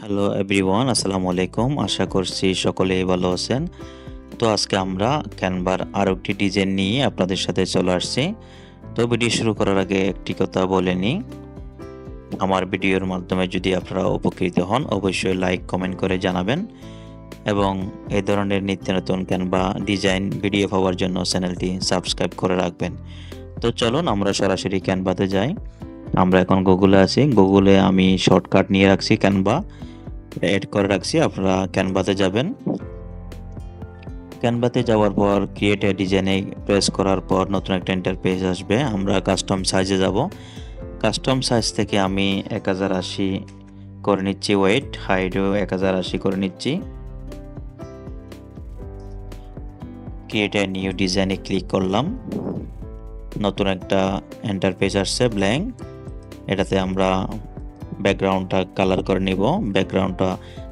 Hello everyone, আসসালামু আলাইকুম। আশা করছি সকলেই ভালো আছেন। তো আজকে আমরা ক্যানভার আরও একটি ডিজাইন নিয়ে আপনাদের সাথে চলে আসছি। তো ভিডিও শুরু করার আগে একটি কথা বলে নিই, আমার ভিডিওর মাধ্যমে যদি আপনারা উপকৃত হন অবশ্যই লাইক কমেন্ট করে জানাবেন এবং এই ধরনের নিত্য নতুন ক্যানভা ডিজাইন ভিডিও পাওয়ার জন্য চ্যানেলটি সাবস্ক্রাইব করে রাখবেন। তো চলুন আমরা সরাসরি ক্যানভাতে যাই। আমরা এখন গুগলে আছি। গুগলে আমি শর্টকাট নিয়ে রাখছি, ক্যানভা এড করে রাখছি। আপনারা ক্যানভাতে যাবেন। ক্যানভাতে যাওয়ার পর ক্রিয়েট এ ডিজাইনে প্রেস করার পর নতুন একটা ইন্টারফেস আসবে। আমরা কাস্টম সাইজে যাব। কাস্টম সাইজ থেকে আমি 1080 করে নিচ্ছি, ওয়েট হাইটও 1080 করে নিচ্ছি। ক্রিয়েট এ নিউ ডিজাইনে ক্লিক করলাম। নতুন একটা ইন্টারফেস আসছে ব্ল্যাঙ্ক। এটাতে আমরা ব্যাকগ্রাউন্ডটা কালার করে নিব। ব্যাকগ্রাউন্ডটা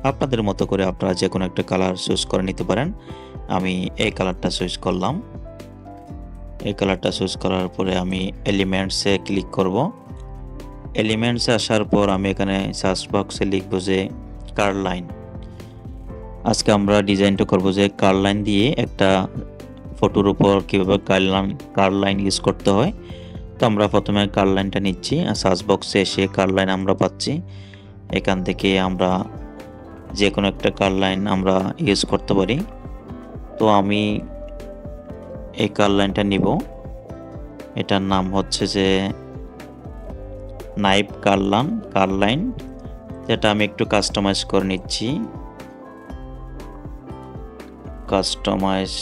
আপনাদের মতো করে আপনারা যে কোনো একটা কালার চুজ করে নিতে পারেন। আমি এই কালারটা চুজ করলাম। এই কালারটা চুজ করার পরে আমি এলিমেন্টসে ক্লিক করব। এলিমেন্টসে আসার পর আমি এখানে সার্চ বক্সে লিখব যে কার্ভ লাইন। আজকে আমরা ডিজাইনটা করব যে কার্ভ লাইন দিয়ে একটা ফটোর উপর কীভাবে কার্ভ লাইন ইউজ করতে হয়। তো আমরা প্রথমে কার্ভ লাইনটা নিচ্ছি। সার্চ বক্সে এসে কার্ভ লাইন আমরা পাচ্ছি। এখান থেকে আমরা যে কোনো একটা কার্ভ লাইন আমরা ইউজ করতে পারি। তো আমি এই কার্ভ লাইনটা নিব। এটার নাম হচ্ছে যে নাইফ কার্ভ লাইন, যেটা আমি একটু কাস্টমাইজ করে নিচ্ছি। কাস্টমাইজ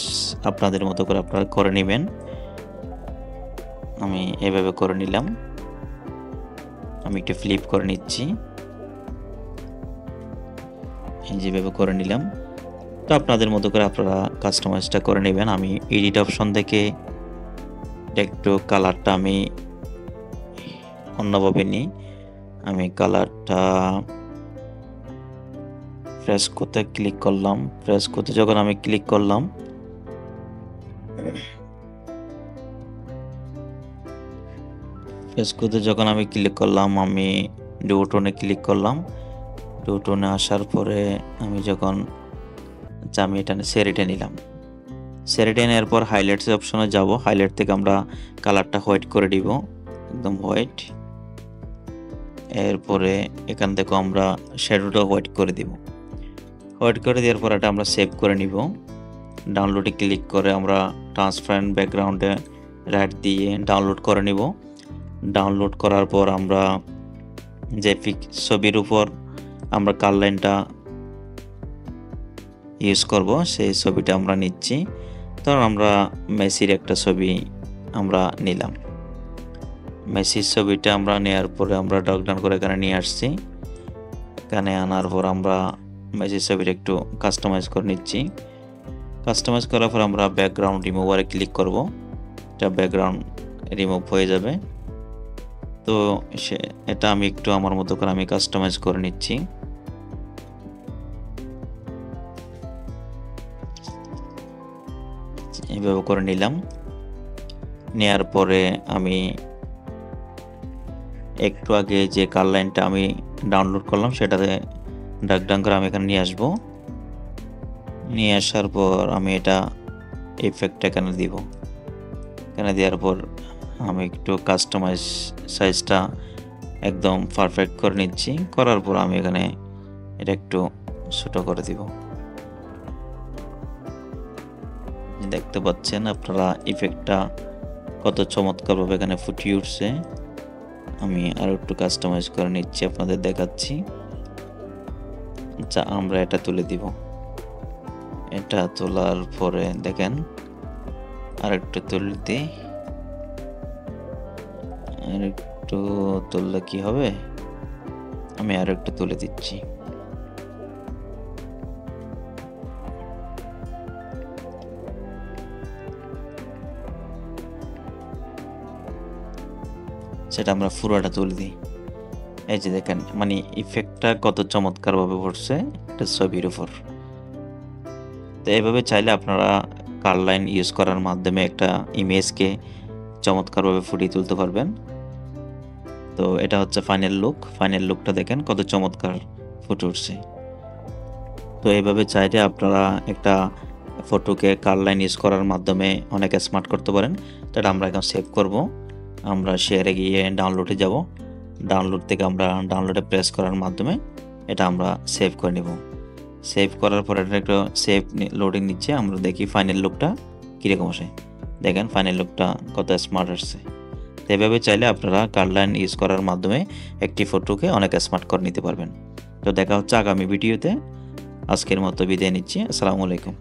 আপনাদের মতো করে আপনারা করে নেবেন। আমি এভাবে করে নিলাম। আমি একটু ফ্লিপ করে নিচ্ছি, এই যেভাবে করে নিলাম। তো আপনাদের মতো করে আপনারা কাস্টমাইজটা করে নেবেন। আমি এডিট অপশন থেকে একটু কালারটা আমি অন্যভাবে নিই। আমি কালারটা ফ্রেশ করতে ক্লিক করলাম। ফ্রেশ করতে যখন আমি ক্লিক করলাম, আমি ডুওটোনে ক্লিক করলাম। ডুওটোনে আসার পরে আমি যখন আমি এটা সেরিটে নিলাম। সেরিটে নেওয়ার পর হাইলাইটস অপশনে যাব। হাইলাইট থেকে আমরা কালারটা হোয়াইট করে দিব, একদম হোয়াইট। এরপরে এখান থেকে আমরা শ্যাডোটা হোয়াইট করে দিব। হোয়াইট করে দেওয়ার পর এটা আমরা সেভ করে নিব। ডাউনলোডে ক্লিক করে আমরা ট্রান্সপারেন্ট ব্যাকগ্রাউন্ডে রাইট দিয়ে ডাউনলোড করে নিব। ডাউনলোড করার পর আমরা যে ছবির উপর আমরা কার্ভ লাইনটা ইউজ করব সেই ছবিটা আমরা নিচ্ছি। তখন আমরা মেসির একটা ছবি আমরা নিলাম। মেসির ছবিটা আমরা নেওয়ার পরে আমরা ড্রপডাউন করে এখানে নিয়ে আসছি। এখানে আনার পর আমরা মেসির ছবিটা একটু কাস্টমাইজ করে নিচ্ছি। কাস্টমাইজ করার পর আমরা ব্যাকগ্রাউন্ড রিমুভারে ক্লিক করব। এটা ব্যাকগ্রাউন্ড রিমুভ হয়ে যাবে। তো এটা আমি একটু আমার মতো করে আমি কাস্টমাইজ করে নিচ্ছি। এইভাবে করে নিলাম। নেয়ার পরে আমি একটু আগে যে কার্ভ লাইনটা আমি ডাউনলোড করলাম সেটাতে ড্র্যাগ করে আমি এখানে নিয়ে আসবো। নিয়ে আসার পর আমি এটা ইফেক্টটা এখানে দিব। এখানে দেওয়ার পর আমি একটু কাস্টমাইজ সাইজটা একদম পারফেক্ট করে নিচ্ছি। করার পর আমি এখানে এটা একটু ছোট করে দিব। দেখতে পাচ্ছেন আপনারা ইফেক্টটা কত চমৎকারভাবে এখানে ফুটিয়ে উঠছে। আমি আরও একটু কাস্টমাইজ করে নিচ্ছি, আপনাদের দেখাচ্ছি। আচ্ছা, আমরা এটা তুলে দিব। এটা তোলার পরে দেখেন আর একটু তুলতে, আর একটু তুললে কি হবে, আমি আর একটু তুলে দিচ্ছি। সেটা আমরা পুরোটা তুলে দিই। এই যে দেখেন, মানে ইফেক্টটা কত চমৎকারভাবে পড়ছে এটা ছবির উপর। তো এইভাবে চাইলে আপনারা কার্ভ লাইন ইউজ করার মাধ্যমে একটা ইমেজকে চমৎকারভাবে ফুটিয়ে তুলতে পারবেন। তো এটা হচ্ছে ফাইনাল লুক। ফাইনাল লুকটা দেখেন কত চমৎকার ফুটে উঠছে। তো এইভাবে চাইলে আপনারা একটা ফটোকে কালার লাইন ইউজ করার মাধ্যমে অনেক স্মার্ট করতে পারেন। তো এটা আমরা এখন সেভ করব। আমরা শেয়ারে গিয়ে ডাউনলোডে যাব। ডাউনলোড থেকে আমরা ডাউনলোডে প্রেস করার মাধ্যমে এটা আমরা সেভ করে নেব। সেভ করার পর এটা একটু সেভ লোডিং নিচ্ছে। আমরা দেখি ফাইনাল লুকটা কীরকম আসে। দেখেন ফাইনাল লুকটা কত স্মার্ট আসছে। তো এভাবে চাইলে আপনারা কালার লাইন ইউজ করার মাধ্যমে একটি ফটোকে অনেক স্মার্ট করে নিতে পারবেন। তো দেখা হচ্ছে আগামী ভিডিওতে। আজকের মতো বিদায় নিচ্ছি। আসসালামু আলাইকুম।